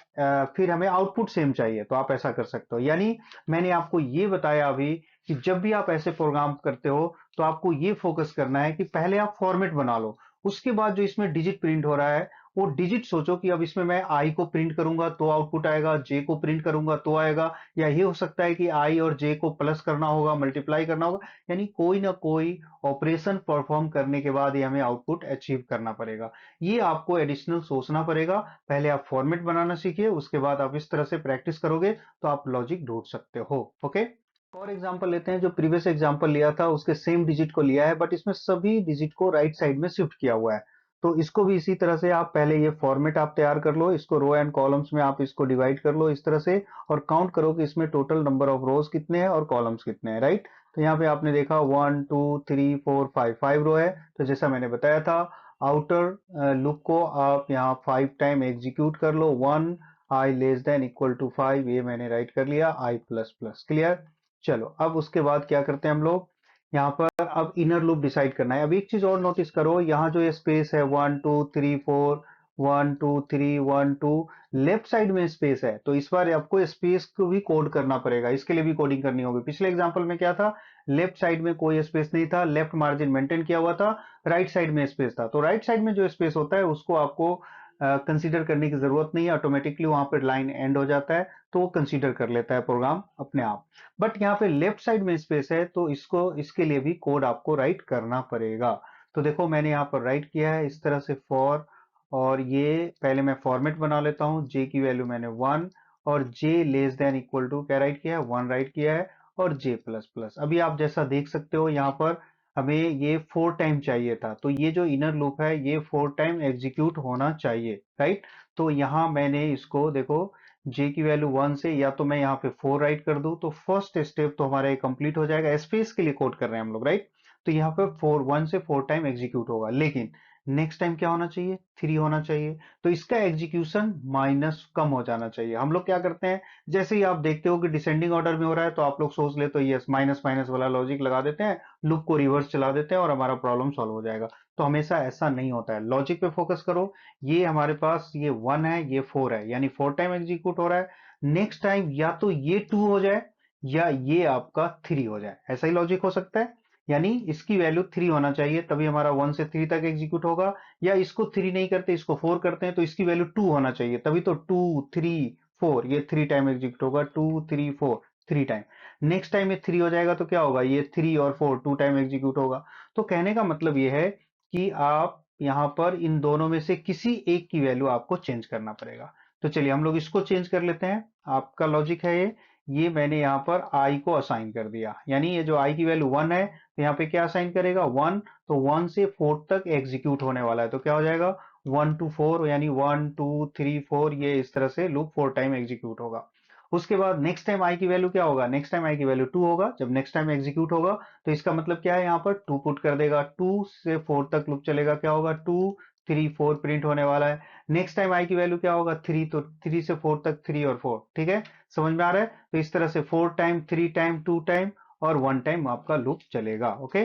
फिर हमें आउटपुट सेम चाहिए, तो आप ऐसा कर सकते हो। यानी मैंने आपको ये बताया अभी कि जब भी आप ऐसे प्रोग्राम करते हो तो आपको ये फोकस करना है कि पहले आप फॉर्मेट बना लो, उसके बाद जो इसमें डिजिट प्रिंट हो रहा है वो डिजिट सोचो कि अब इसमें मैं आई को प्रिंट करूंगा तो आउटपुट आएगा, जे को प्रिंट करूंगा तो आएगा, या ये हो सकता है कि आई और जे को प्लस करना होगा, मल्टीप्लाई करना होगा। यानी कोई ना कोई ऑपरेशन परफॉर्म करने के बाद ये हमें आउटपुट अचीव करना पड़ेगा। ये आपको एडिशनल सोचना पड़ेगा। पहले आप फॉर्मेट बनाना सीखिए, उसके बाद आप इस तरह से प्रैक्टिस करोगे तो आप लॉजिक ढूंढ सकते हो। ओके, और एग्जांपल लेते हैं, जो प्रीवियस एग्जांपल लिया था उसके सेम डिजिट को लिया है, बट इसमें सभी डिजिट को राइट साइड में शिफ्ट किया हुआ है। तो इसको भी इसी तरह से आप पहले ये फॉर्मेट आप तैयार कर लो, इसको रो एंड कॉलम्स में आप इसको डिवाइड कर लो इस तरह से, और काउंट करो कि इसमें टोटल नंबर ऑफ रोज कितने हैं और कॉलम्स कितने हैं, राइट। तो यहाँ पे आपने देखा 1 2 3 4 5, 5 रो है। तो जैसा मैंने बताया था, आउटर लूप को आप यहाँ 5 टाइम एग्जीक्यूट कर लो। 1 आई लेस देन इक्वल टू 5, ये मैंने राइट कर लिया, आई प्लस प्लस, क्लियर। चलो अब उसके बाद क्या करते हैं हम लोग, यहाँ पर अब इनर लूप डिसाइड करना है। अब एक चीज और नोटिस करो, यहाँ जो ये स्पेस है 1 2 3 4, 1 2 3 1 2, लेफ्ट साइड में स्पेस है, तो इस बार आपको स्पेस को भी कोड करना पड़ेगा, इसके लिए भी कोडिंग करनी होगी। पिछले एग्जांपल में क्या था, लेफ्ट साइड में कोई स्पेस नहीं था, लेफ्ट मार्जिन मेंटेन किया हुआ था, राइट साइड में स्पेस था। तो राइट साइड में जो स्पेस होता है उसको आपको कंसीडर करने की जरूरत नहीं है, ऑटोमेटिकली वहां पर लाइन एंड हो जाता है, तो वो कंसीडर कर लेता है प्रोग्राम अपने आप। बट यहाँ पे लेफ्ट साइड में स्पेस है, तो इसको इसके लिए भी कोड आपको राइट करना पड़ेगा। तो देखो मैंने यहाँ पर राइट किया है इस तरह से फॉर, और ये पहले मैं फॉर्मेट बना लेता हूँ। जे की वैल्यू मैंने 1 और जे लेस देन इक्वल टू क्या राइट किया है, 1 राइट किया है। और j प्लस प्लस। अभी आप जैसा देख सकते हो यहाँ पर हमें ये 4 टाइम चाहिए था, तो ये जो इनर लूप है ये 4 टाइम एग्जीक्यूट होना चाहिए, राइट। तो यहाँ मैंने इसको देखो j की वैल्यू 1 से, या तो मैं यहाँ पे 4 राइट कर दूं तो फर्स्ट स्टेप तो हमारा ये कंप्लीट हो जाएगा, स्पेस के लिए कोड कर रहे हैं हम लोग, राइट। तो यहाँ पे 1 से 4 टाइम एग्जीक्यूट होगा, लेकिन नेक्स्ट टाइम क्या होना चाहिए, 3 होना चाहिए। तो इसका एग्जीक्यूशन माइनस कम हो जाना चाहिए। हम लोग क्या करते हैं, जैसे ही आप देखते हो कि डिसेंडिंग ऑर्डर में हो रहा है तो आप लोग सोच ले तो यस माइनस माइनस वाला लॉजिक लगा देते हैं, लूप को रिवर्स चला देते हैं और हमारा प्रॉब्लम सॉल्व हो जाएगा। तो हमेशा ऐसा नहीं होता है, लॉजिक पे फोकस करो। ये हमारे पास ये 1 है, ये 4 है, यानी 4 टाइम एग्जीक्यूट हो रहा है। नेक्स्ट टाइम या तो ये 2 हो जाए या ये आपका 3 हो जाए, ऐसा ही लॉजिक हो सकता है। यानी इसकी वैल्यू 3 होना चाहिए, तभी हमारा 1 से 3 तक एग्जीक्यूट होगा। या इसको 3 नहीं करते, इसको 4 करते हैं, तो इसकी वैल्यू 2 होना चाहिए, तभी तो 2 3 4 ये 3 टाइम एग्जीक्यूट होगा, 2 3 4 3 टाइम। नेक्स्ट टाइम ये 3 हो जाएगा तो क्या होगा, ये 3 और 4 2 टाइम एग्जीक्यूट होगा। तो कहने का मतलब ये है कि आप यहां पर इन दोनों में से किसी एक की वैल्यू आपको चेंज करना पड़ेगा। तो चलिए हम लोग इसको चेंज कर लेते हैं। आपका लॉजिक है ये मैंने यहाँ पर i को असाइन कर दिया, यानी ये जो i की वैल्यू 1 है तो यहाँ पे क्या असाइन करेगा 1, तो 1 से 4 तक एग्जीक्यूट होने वाला है, तो क्या हो जाएगा 1 to 4, यानी 1 2 3 4, ये इस तरह से लूप 4 टाइम एग्जीक्यूट होगा। उसके बाद नेक्स्ट टाइम i की वैल्यू क्या होगा, नेक्स्ट टाइम i की वैल्यू 2 होगा। जब नेक्स्ट टाइम एग्जीक्यूट होगा तो इसका मतलब क्या है, यहाँ पर 2 पुट कर देगा, 2 से 4 तक लूप चलेगा, क्या होगा 2 3 4 प्रिंट होने वाला है। नेक्स्ट टाइम i की वैल्यू क्या होगा 3, तो 3 से 4 तक 3 और 4, ठीक है, समझ में आ रहा है। तो इस तरह से 4 टाइम 3 टाइम 2 टाइम और 1 टाइम आपका लूप चलेगा, ओके।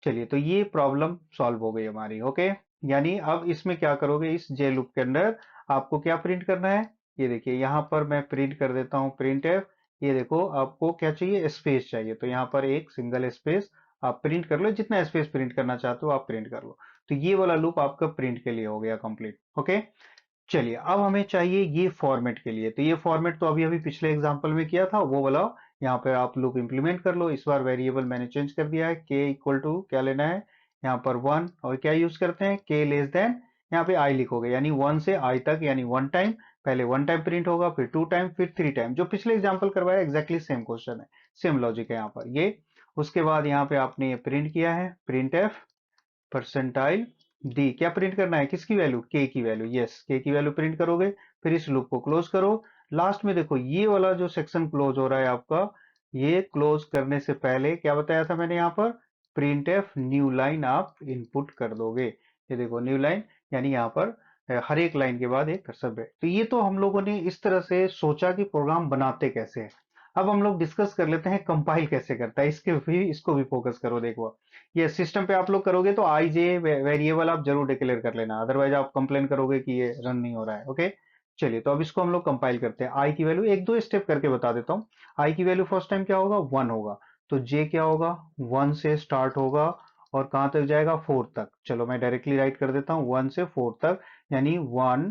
चलिए तो ये प्रॉब्लम सॉल्व हो गई हमारी, ओके। यानी अब इसमें क्या करोगे, इस जे लूप के अंदर आपको क्या प्रिंट करना है, ये देखिए यहाँ पर मैं प्रिंट कर देता हूँ प्रिंट एफ। ये देखो आपको क्या चाहिए, स्पेस चाहिए, तो यहाँ पर एक सिंगल स्पेस आप प्रिंट कर लो, जितना स्पेस प्रिंट करना चाहते हो आप प्रिंट कर लो। तो ये वाला लूप आपका प्रिंट के लिए हो गया कंप्लीट, ओके। चलिए अब हमें चाहिए ये फॉर्मेट के लिए, तो ये फॉर्मेट तो अभी अभी पिछले एग्जांपल में किया था वो वाला, यहाँ पे आप लूप इंप्लीमेंट कर लो। इस बार वेरिएबल मैंने चेंज कर दिया है, k इक्वल टू क्या लेना है, यहाँ पर 1, और क्या यूज करते हैं k लेस देन, यहाँ पे i लिखोगे, यानी 1 से i तक, यानी 1 टाइम, पहले 1 टाइम प्रिंट होगा, फिर 2 टाइम, फिर 3 टाइम, जो पिछले एग्जाम्पल करवाया एग्जैक्टली सेम क्वेश्चन है, सेम लॉजिक है यहाँ पर ये। उसके बाद यहाँ पे आपने ये प्रिंट किया है प्रिंट एफ परसेंटाइल डी, क्या प्रिंट करना है, किसकी वैल्यू, के की वैल्यू, यस के की वैल्यू प्रिंट करोगे। फिर इस लूप को क्लोज करो। लास्ट में देखो ये वाला जो सेक्शन क्लोज हो रहा है आपका, ये क्लोज करने से पहले क्या बताया था मैंने यहाँ पर, प्रिंट एफ न्यू लाइन आप इनपुट कर दोगे। ये देखो न्यू लाइन, यानी यहाँ पर हर एक लाइन के बाद एक कर्सर है। तो ये तो हम लोगों ने इस तरह से सोचा कि प्रोग्राम बनाते कैसे हैं। अब हम लोग डिस्कस कर लेते हैं कंपाइल कैसे करता है, इसको भी फोकस करो। देखो ये सिस्टम पे आप लोग करोगे तो आई जे वेरिएबल आप जरूर डिक्लेयर कर लेना, अदरवाइज आप कंप्लेन करोगे कि ये रन नहीं हो रहा है, ओके। चलिए तो अब इसको हम लोग कंपाइल करते हैं। आई की वैल्यू एक दो स्टेप करके बता देता हूँ। आई की वैल्यू फर्स्ट टाइम क्या होगा 1 होगा, तो जे क्या होगा 1 से स्टार्ट होगा और कहां तक जाएगा 4 तक। चलो मैं डायरेक्टली राइट कर देता हूँ 1 से 4 तक, यानी 1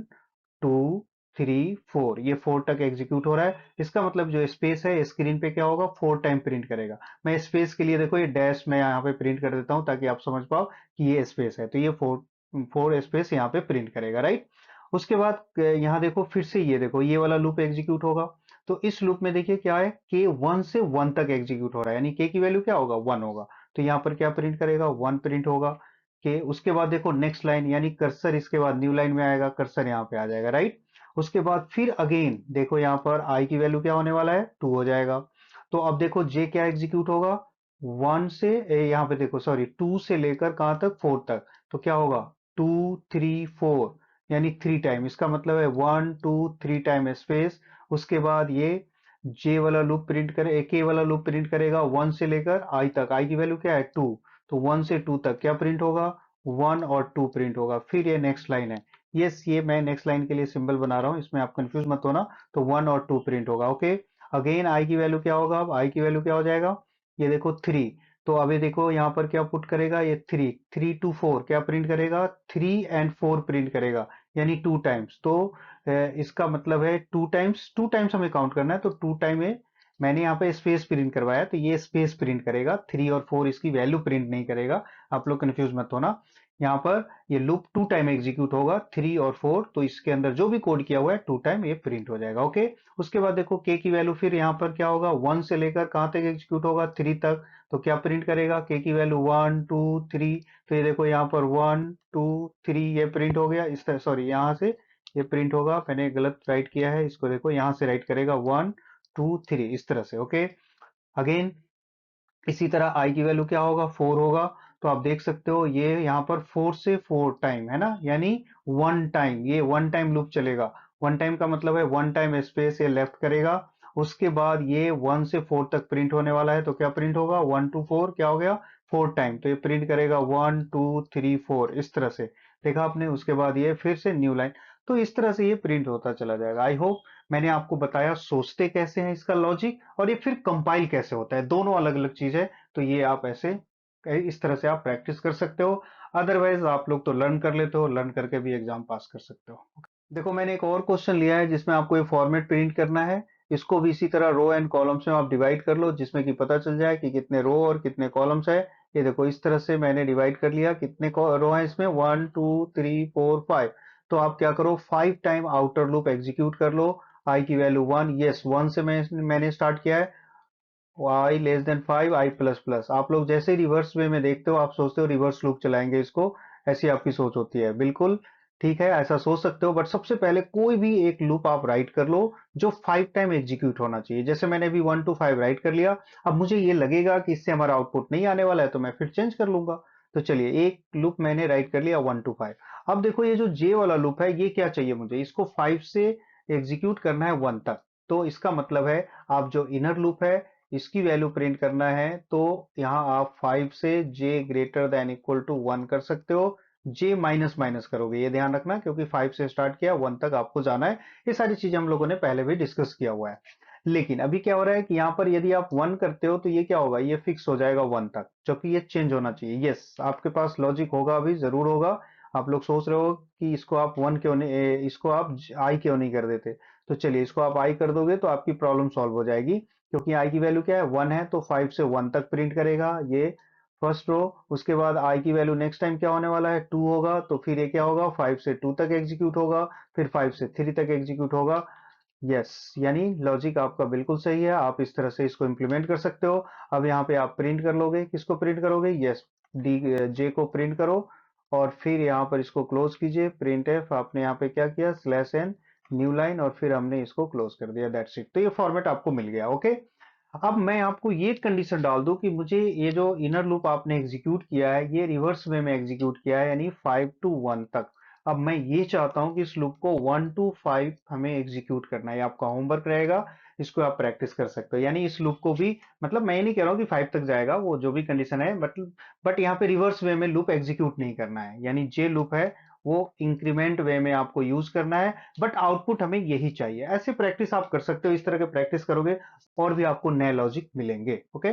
2 3 4, ये 4 तक एग्जीक्यूट हो रहा है। इसका मतलब जो स्पेस है स्क्रीन पे क्या होगा 4 टाइम प्रिंट करेगा। मैं स्पेस के लिए देखो ये डैश मैं यहाँ पे प्रिंट कर देता हूँ ताकि आप समझ पाओ कि ये स्पेस है, तो ये 4 स्पेस यहाँ पे प्रिंट करेगा, राइट। उसके बाद यहाँ देखो फिर से ये देखो ये वाला लूप एग्जीक्यूट होगा। तो इस लूप में देखिए क्या है, के 1 से 1 तक एग्जीक्यूट हो रहा है, यानी के की वैल्यू क्या होगा 1 होगा, तो यहाँ पर क्या प्रिंट करेगा 1 प्रिंट होगा के। उसके बाद देखो नेक्स्ट लाइन, यानी कर्सर इसके बाद न्यू लाइन में आएगा, कर्सर यहाँ पे आ जाएगा, राइट। उसके बाद फिर अगेन देखो यहाँ पर आई की वैल्यू क्या होने वाला है 2 हो जाएगा। तो अब देखो जे क्या एग्जीक्यूट होगा 1 से यहाँ पे देखो सॉरी 2 से लेकर कहां तक 4 तक, तो क्या होगा 2 3 4, यानी 3 टाइम, इसका मतलब है 1 2 3 टाइम स्पेस। उसके बाद ये जे वाला लूप प्रिंट करे, के वाला लूप प्रिंट करेगा 1 से लेकर आई तक, आई की वैल्यू क्या है 2, तो 1 से 2 तक क्या प्रिंट होगा 1 और 2 प्रिंट होगा। फिर ये नेक्स्ट लाइन है, यस ये मैं नेक्स्ट लाइन के लिए सिंबल बना रहा हूं, इसमें आप कंफ्यूज मत होना, तो 1 और 2 प्रिंट होगा, ओके। अगेन आई की वैल्यू क्या होगा, अब आई की वैल्यू क्या हो जाएगा, ये देखो 3, तो अभी देखो यहाँ पर क्या पुट करेगा ये 3 3 to 4 क्या प्रिंट करेगा 3 एंड 4 प्रिंट करेगा, यानी 2 टाइम्स। तो इसका मतलब है 2 टाइम्स हमें काउंट करना है, तो 2 टाइम मैंने यहाँ पे स्पेस प्रिंट करवाया तो ये स्पेस प्रिंट करेगा, 3 और 4 इसकी वैल्यू प्रिंट नहीं करेगा। आप लोग कंफ्यूज मत होना। यहाँ पर ये लूप 2 टाइम एग्जीक्यूट होगा, 3 और 4, तो इसके अंदर जो भी कोड किया हुआ है 2 टाइम ये प्रिंट हो जाएगा। ओके, उसके बाद देखो के की वैल्यू फिर यहाँ पर क्या होगा, 1 से लेकर कहाँ तक एग्जीक्यूट होगा, 3 तक। तो क्या प्रिंट करेगा, के की वैल्यू 1 2 3। तो ये देखो यहाँ पर 1 2 3 ये प्रिंट हो गया इस तरह, सॉरी यहाँ से ये प्रिंट होगा, मैंने गलत राइट किया है इसको, देखो यहाँ से राइट करेगा 1 2 3 इस तरह से। ओके, अगेन इसी तरह आई की वैल्यू क्या होगा, 4 होगा। तो आप देख सकते हो ये यहाँ पर 4 से 4 टाइम है ना, यानी 1 टाइम, ये 1 टाइम लूप चलेगा। 1 टाइम का मतलब है 1 टाइम स्पेस ये लेफ्ट करेगा। उसके बाद ये 1 से 4 तक प्रिंट होने वाला है, तो क्या प्रिंट होगा, 1 टू 4 क्या हो गया, 4 टाइम। तो ये प्रिंट करेगा 1 2 3 4 इस तरह से, देखा आपने। उसके बाद ये फिर से न्यू लाइन, तो इस तरह से ये प्रिंट होता चला जाएगा। आई होप मैंने आपको बताया सोचते कैसे हैं इसका लॉजिक, और ये फिर कंपाइल कैसे होता है, दोनों अलग अलग चीज है। तो ये आप ऐसे इस तरह से आप प्रैक्टिस कर सकते हो। अदरवाइज आप लोग तो लर्न कर लेते हो, लर्न करके भी एग्जाम पास कर सकते हो। देखो मैंने एक और क्वेश्चन लिया है जिसमें आपको ये फॉर्मेट प्रिंट करना है। इसको भी इसी तरह रो एंड कॉलम्स में आप डिवाइड कर लो, जिसमें कि पता चल जाए कि कितने रो और कितने कॉलम्स है। ये देखो इस तरह से मैंने डिवाइड कर लिया, कितने रो है इसमें, 1 2 3 4 5। तो आप क्या करो, 5 टाइम आउटर लूप एग्जीक्यूट कर लो। आई की वैल्यू 1, यस 1 से मैंने स्टार्ट किया है। y less than 5 i plus plus. आप लोग जैसे रिवर्स वे में देखते हो, आप सोचते हो रिवर्स लूप चलाएंगे इसको, ऐसी आपकी सोच होती है। बिल्कुल ठीक है, ऐसा सोच सकते हो, बट सबसे पहले कोई भी एक लूप आप राइट कर लो जो 5 टाइम एग्जीक्यूट होना चाहिए। जैसे मैंने अभी 1 टू 5 राइट कर लिया, अब मुझे ये लगेगा कि इससे हमारा आउटपुट नहीं आने वाला है, तो मैं फिर चेंज कर लूंगा। तो चलिए एक लूप मैंने राइट कर लिया 1 टू 5। अब देखो ये जो जे वाला लूप है, ये क्या चाहिए मुझे, इसको 5 से एग्जीक्यूट करना है 1 तक। तो इसका मतलब है आप जो इनर लूप है इसकी वैल्यू प्रिंट करना है, तो यहाँ आप 5 से j greater than equal to 1 कर सकते हो। j माइनस माइनस करोगे, ये ध्यान रखना, क्योंकि 5 से स्टार्ट किया 1 तक आपको जाना है। ये सारी चीजें हम लोगों ने पहले भी डिस्कस किया हुआ है। लेकिन अभी क्या हो रहा है कि यहाँ पर यदि आप 1 करते हो तो ये क्या होगा, ये फिक्स हो जाएगा 1 तक, जबकि ये चेंज होना चाहिए। यस, आपके पास लॉजिक होगा, अभी जरूर होगा। आप लोग सोच रहे हो कि इसको आप 1 क्यों नहीं इसको आप i क्यों नहीं कर देते। तो चलिए इसको आप i कर दोगे तो आपकी प्रॉब्लम सॉल्व हो जाएगी, क्योंकि i की वैल्यू क्या है, 1 है, तो 5 से 1 तक प्रिंट करेगा ये फर्स्ट रो। उसके बाद i की वैल्यू नेक्स्ट टाइम क्या होने वाला है, 2 होगा, तो फिर ये क्या होगा, 5 से 2 तक एग्जीक्यूट होगा, फिर 5 से 3 तक एग्जीक्यूट होगा। यस, यानी लॉजिक आपका बिल्कुल सही है, आप इस तरह से इसको इंप्लीमेंट कर सकते हो। अब यहाँ पे आप प्रिंट कर लोगे, किसको प्रिंट करोगे, यस डी जे को प्रिंट करो, और फिर यहाँ पर इसको क्लोज कीजिए। प्रिंट एफ आपने यहाँ पे क्या किया, स्लैश एन न्यू लाइन, और फिर हमने इसको क्लोज कर दिया, दैट्स इट। तो ये फॉर्मेट आपको मिल गया। ओके, अब मैं आपको ये कंडीशन डाल दूं कि मुझे ये जो इनर लूप आपने एग्जीक्यूट किया है ये रिवर्स वे में एग्जीक्यूट किया है, यानी 5 टू 1 तक। अब मैं ये चाहता हूं कि इस लूप को 1 टू 5 हमें एग्जीक्यूट करना है, ये आपका होमवर्क रहेगा। इसको आप प्रैक्टिस कर सकते हो, यानी इस लूप को भी, मतलब मैं ये नहीं कह रहा हूँ कि 5 तक जाएगा, वो जो भी कंडीशन है, बट यहाँ पे रिवर्स वे में लूप एग्जीक्यूट नहीं करना है, यानी जे लूप है वो इंक्रीमेंट वे में आपको यूज करना है, बट आउटपुट हमें यही चाहिए। ऐसे प्रैक्टिस आप कर सकते हो, इस तरह के प्रैक्टिस करोगे और भी आपको नए लॉजिक मिलेंगे। ओके,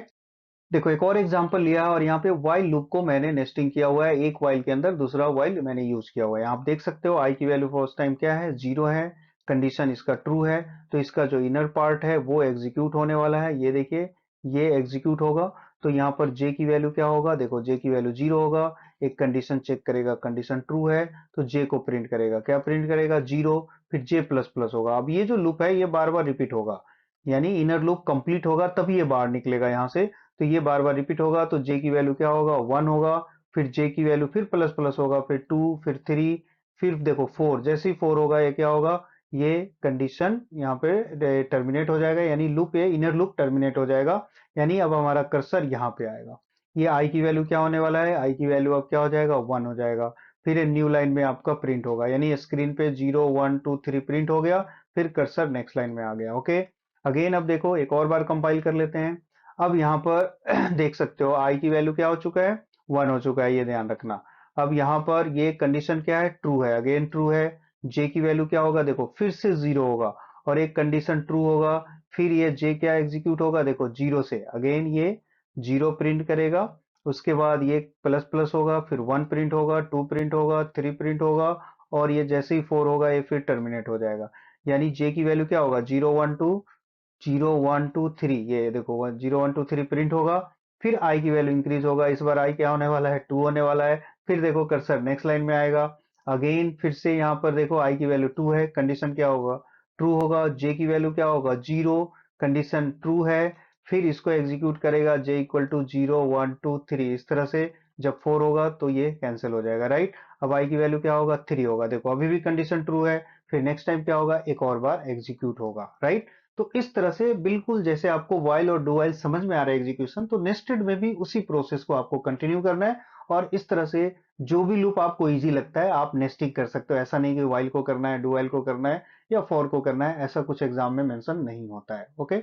देखो एक और एग्जांपल लिया है, और यहाँ पे व्हाइल लूप को मैंने नेस्टिंग किया हुआ है, एक व्हाइल के अंदर दूसरा व्हाइल मैंने यूज किया हुआ है। आप देख सकते हो आई की वैल्यू फर्स्ट टाइम क्या है, 0 है, कंडीशन इसका ट्रू है, तो इसका जो इनर पार्ट है वो एग्जीक्यूट होने वाला है। ये देखिए ये एग्जीक्यूट होगा, तो यहाँ पर जे की वैल्यू क्या होगा, देखो जे की वैल्यू 0 होगा, एक कंडीशन चेक करेगा, कंडीशन ट्रू है, तो जे को प्रिंट करेगा, क्या प्रिंट करेगा, 0, फिर जे प्लस प्लस होगा। अब ये जो लूप है ये बार बार रिपीट होगा, यानी इनर लूप कंप्लीट होगा तभी ये बाहर निकलेगा यहाँ से। तो ये बार बार रिपीट होगा, तो जे की वैल्यू क्या होगा, 1 होगा, फिर जे की वैल्यू फिर प्लस प्लस होगा, फिर 2, फिर 3, फिर देखो 4, जैसे ही 4 होगा ये क्या होगा, ये कंडीशन यहाँ पे टर्मिनेट हो जाएगा, यानी लूप, ये इनर लूप टर्मिनेट हो जाएगा, यानी अब हमारा कर्सर यहाँ पे आएगा। ये आई की वैल्यू क्या होने वाला है, आई की वैल्यू अब क्या हो जाएगा, 1 हो जाएगा। फिर ये न्यू लाइन में आपका प्रिंट होगा, यानी स्क्रीन पे 0 1 2 3 प्रिंट हो गया, फिर कर्सर नेक्स्ट लाइन में आ गया। ओके, अगेन अब देखो एक और बार कंपाइल कर लेते हैं। अब यहाँ पर देख सकते हो आई की वैल्यू क्या हो चुका है, 1 हो चुका है, ये ध्यान रखना। अब यहाँ पर ये कंडीशन क्या है, ट्रू है, अगेन ट्रू है। जे की वैल्यू क्या होगा, देखो फिर से 0 होगा, और एक कंडीशन ट्रू होगा, फिर ये जे क्या एग्जीक्यूट होगा, देखो 0 से अगेन ये 0 प्रिंट करेगा। उसके बाद ये प्लस प्लस होगा, फिर 1 प्रिंट होगा, 2 प्रिंट होगा, 3 प्रिंट होगा, और ये जैसे ही 4 होगा ये फिर टर्मिनेट हो जाएगा। यानी जे की वैल्यू क्या होगा, 0 1 2, 0 1 2 3, ये देखो 0 1 2 3 प्रिंट होगा। फिर आई की वैल्यू इंक्रीज होगा, इस बार आई क्या होने वाला है, 2 होने वाला है। फिर देखो कर्सर नेक्स्ट लाइन में आएगा, अगेन फिर से यहाँ पर देखो आई की वैल्यू 2 है, कंडीशन क्या होगा, ट्रू होगा। जे की वैल्यू क्या होगा, 0, कंडीशन ट्रू है। फिर इसको एग्जीक्यूट करेगा, जे इक्वल टू 0 1 2 3, इस तरह से। जब 4 होगा तो ये कैंसिल हो जाएगा, राइट। अब आई की वैल्यू क्या होगा, 3 होगा, देखो अभी भी कंडीशन ट्रू है। फिर नेक्स्ट टाइम क्या होगा, एक और बार एग्जीक्यूट होगा, राइट। तो इस तरह से बिल्कुल जैसे आपको व्हाइल और डू व्हाइल समझ में आ रहा है एग्जीक्यूशन, तो नेस्टेड में भी उसी प्रोसेस को आपको कंटिन्यू करना है। और इस तरह से जो भी लूप आपको इजी लगता है आप नेस्टिंग कर सकते हो। ऐसा नहीं कि व्हाइल को करना है, डू व्हाइल को करना है या फॉर को करना है, ऐसा कुछ एग्जाम में मेंशन नहीं होता है। ओके,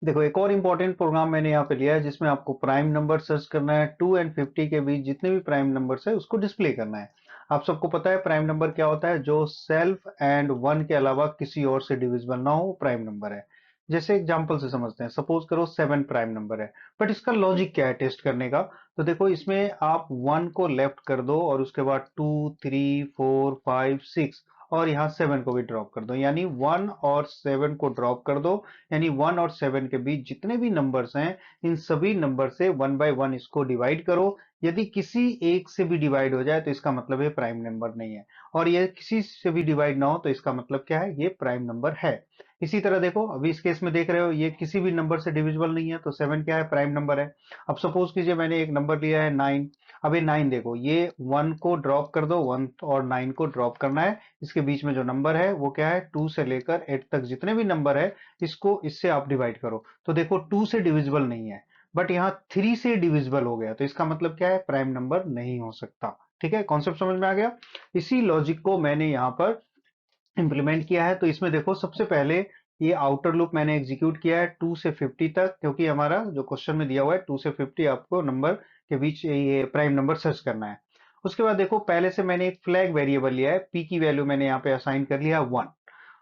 देखो एक और इंपॉर्टेंट प्रोग्राम मैंने यहाँ पे लिया है जिसमें आपको प्राइम नंबर सर्च करना है। 2 एंड 50 के बीच जितने भी प्राइम नंबर्स है उसको डिस्प्ले करना है। आप सबको पता है प्राइम नंबर क्या होता है, जो सेल्फ एंड वन के अलावा किसी और से डिविजिबल ना हो, प्राइम नंबर है। जैसे एग्जांपल से समझते हैं, सपोज करो 7 प्राइम नंबर है। बट इसका लॉजिक क्या है टेस्ट करने का, तो देखो इसमें आप 1 को लेफ्ट कर दो और उसके बाद 2 3 4 5 6 और यहाँ 7 को भी ड्रॉप कर दो, यानी 1 और 7 को ड्रॉप कर दो। यानी 1 और 7 के बीच जितने भी नंबर्स हैं इन सभी नंबर से 1 बाय 1 इसको डिवाइड करो। यदि किसी एक से भी डिवाइड हो जाए तो इसका मतलब ये प्राइम नंबर नहीं है, और ये किसी से भी डिवाइड ना हो तो इसका मतलब क्या है, ये प्राइम नंबर है। इसी तरह देखो अभी इस केस में देख रहे हो ये किसी भी नंबर से डिविजिबल नहीं है, तो 7 क्या है, प्राइम नंबर है। अब सपोज कीजिए मैंने एक नंबर लिया है 9। अब ये 9 देखो, ये 1 को ड्रॉप कर दो, 1 और 9 को ड्रॉप करना है। इसके बीच में जो नंबर है वो क्या है, 2 से लेकर 8 तक जितने भी नंबर है इसको इससे आप डिवाइड करो। तो देखो 2 से डिविजिबल नहीं है, बट यहाँ 3 से डिविजिबल हो गया, तो इसका मतलब क्या है, प्राइम नंबर नहीं हो सकता। ठीक है, कॉन्सेप्ट समझ में आ गया। इसी लॉजिक को मैंने यहाँ पर इंप्लीमेंट किया है। तो इसमें देखो सबसे पहले ये आउटर लूप मैंने एग्जीक्यूट किया है 2 से 50 तक, क्योंकि हमारा जो क्वेश्चन में दिया हुआ है 2 से 50 आपको नंबर के बीच ये प्राइम नंबर सर्च करना है। उसके बाद देखो पहले से मैंने एक फ्लैग वेरिएबल लिया है, पी की वैल्यू मैंने यहाँ पे असाइन कर लिया 1।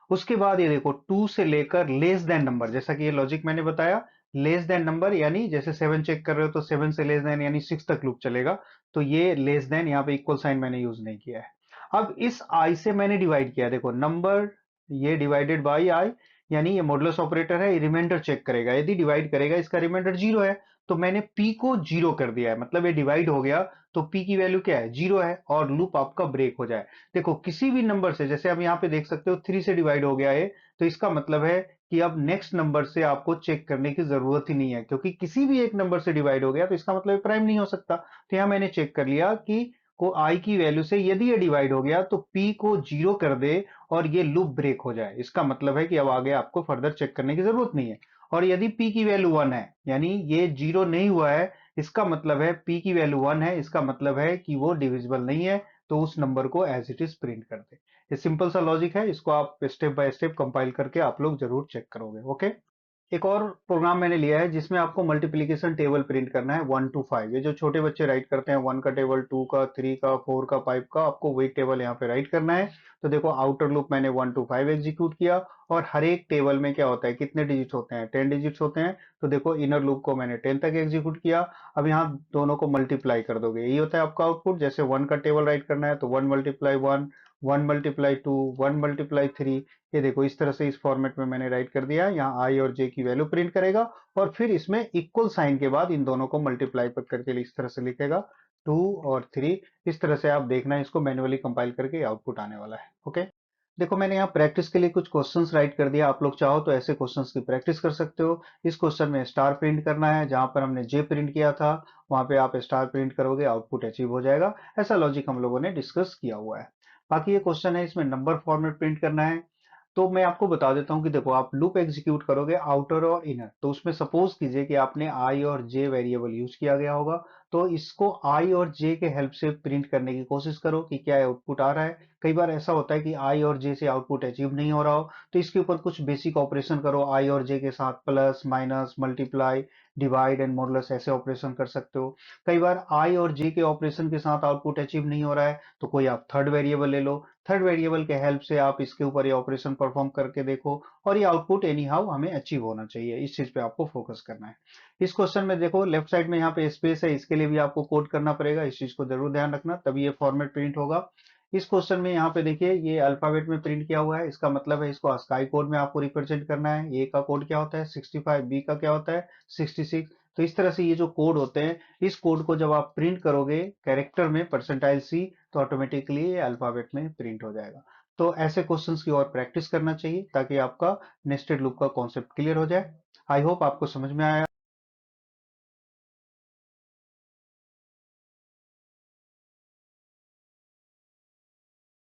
उसके बाद ये देखो 2 से लेकर लेस देन नंबर, जैसा कि ये लॉजिक मैंने बताया, लेस देन नंबर यानी जैसे 7 चेक कर रहे हो तो 7 से लेस देन यानी 6 तक लूप चलेगा। तो ये लेस देन यहाँ पे इक्वल साइन मैंने यूज नहीं किया है। अब इस आई से मैंने डिवाइड किया, देखो नंबर ये डिवाइडेड बाई आई, यानी ये मॉडुलस ऑपरेटर है, ये रिमाइंडर चेक करेगा। यदि डिवाइड करेगा इसका रिमाइंडर 0 है तो मैंने पी को 0 कर दिया है, मतलब ये डिवाइड हो गया तो पी की वैल्यू क्या है, 0 है, और लूप आपका ब्रेक हो जाए। देखो किसी भी नंबर से, जैसे आप यहाँ पे देख सकते हो 3 से डिवाइड हो गया है, तो इसका मतलब है कि अब नेक्स्ट नंबर से आपको चेक करने की जरूरत ही नहीं है, क्योंकि किसी भी एक नंबर से डिवाइड हो गया तो इसका मतलब प्राइम नहीं हो सकता। तो यहाँ मैंने चेक कर लिया कि को आई की वैल्यू से यदि ये डिवाइड हो गया तो पी को 0 कर दे और ये लूप ब्रेक हो जाए। इसका मतलब है कि अब आगे आपको फर्दर चेक करने की जरूरत नहीं है। और यदि पी की वैल्यू 1 है, यानी ये 0 नहीं हुआ है, इसका मतलब है पी की वैल्यू 1 है, इसका मतलब है कि वो डिविजिबल नहीं है, तो उस नंबर को एज इट इज प्रिंट कर दे। ये सिंपल सा लॉजिक है, इसको आप स्टेप बाय स्टेप कंपाइल करके आप लोग जरूर चेक करोगे। ओके, एक और प्रोग्राम मैंने लिया है जिसमें आपको मल्टीप्लिकेशन टेबल प्रिंट करना है 1 to 5। ये जो छोटे बच्चे राइट करते हैं 1 का टेबल, 2 का, 3 का, 4 का, 5 का, आपको वही टेबल यहाँ पे राइट करना है। तो देखो आउटर लूप मैंने 1 to 5 एग्जीक्यूट किया, और हर एक टेबल में क्या होता है, कितने डिजिट होते हैं, 10 डिजिट्स होते हैं। तो देखो इनर लूप को मैंने 10 तक एग्जीक्यूट किया। अब यहाँ दोनों को मल्टीप्लाई कर दोगे, यही होता है आपका आउटपुट। जैसे 1 का टेबल राइट करना है तो 1 × 1, 1 × 2, 1 × 3, ये देखो इस तरह से इस फॉर्मेट में मैंने राइट कर दिया। यहाँ आई और जे की वैल्यू प्रिंट करेगा, और फिर इसमें इक्वल साइन के बाद इन दोनों को मल्टीप्लाई करके इस तरह से लिखेगा 2 और 3। इस तरह से आप देखना है, इसको मैन्युअली कंपाइल करके आउटपुट आने वाला है। ओके, देखो मैंने यहाँ प्रैक्टिस के लिए कुछ क्वेश्चंस राइट कर दिया, आप लोग चाहो तो ऐसे क्वेश्चंस की प्रैक्टिस कर सकते हो। इस क्वेश्चन में स्टार प्रिंट करना है, जहां पर हमने जे प्रिंट किया था वहां पे आप स्टार प्रिंट करोगे, आउटपुट अचीव हो जाएगा। ऐसा लॉजिक हम लोगों ने डिस्कस किया हुआ है। बाकी ये क्वेश्चन है, इसमें नंबर फॉर्मेट प्रिंट करना है। तो मैं आपको बता देता हूँ कि देखो आप लूप एग्जीक्यूट करोगे आउटर और इनर, तो उसमें सपोज कीजिए कि आपने आई और जे वेरिएबल यूज किया गया होगा, तो इसको आई और जे के हेल्प से प्रिंट करने की कोशिश करो कि क्या आउटपुट आ रहा है। कई बार ऐसा होता है कि आई और जे से आउटपुट अचीव नहीं हो रहा हो, तो इसके ऊपर कुछ बेसिक ऑपरेशन करो, आई और जे के साथ plus minus multiply divide and modulus ऐसे ऑपरेशन कर सकते हो। कई बार आई और जे के ऑपरेशन के साथ आउटपुट अचीव नहीं हो रहा है तो कोई आप थर्ड वेरिएबल ले लो, थर्ड वेरिएबल के हेल्प से आप इसके ऊपर ये ऑपरेशन परफॉर्म करके देखो, और ये आउटपुट एनी हाउ हमें अचीव होना चाहिए। इस चीज पे आपको फोकस करना है। इस क्वेश्चन में देखो लेफ्ट साइड में यहाँ पे स्पेस है, इसके लिए भी आपको कोड करना पड़ेगा, इस चीज को जरूर ध्यान रखना, तभी ये फॉर्मेट प्रिंट होगा। इस क्वेश्चन में यहाँ पे देखिए ये अल्फाबेट में प्रिंट किया हुआ है, इसका मतलब है इसको ASCII कोड में आपको रिप्रेजेंट करना है। ए का कोड क्या होता है 65, बी का क्या होता है 66। तो इस तरह से ये जो कोड होते हैं, इस कोड को जब आप प्रिंट करोगे कैरेक्टर में परसेंटाइल सी, तो ऑटोमेटिकली ये अल्फाबेट में प्रिंट हो जाएगा। तो ऐसे क्वेश्चंस की और प्रैक्टिस करना चाहिए ताकि आपका नेस्टेड लूप का कॉन्सेप्ट क्लियर हो जाए। आई होप आपको समझ में आया।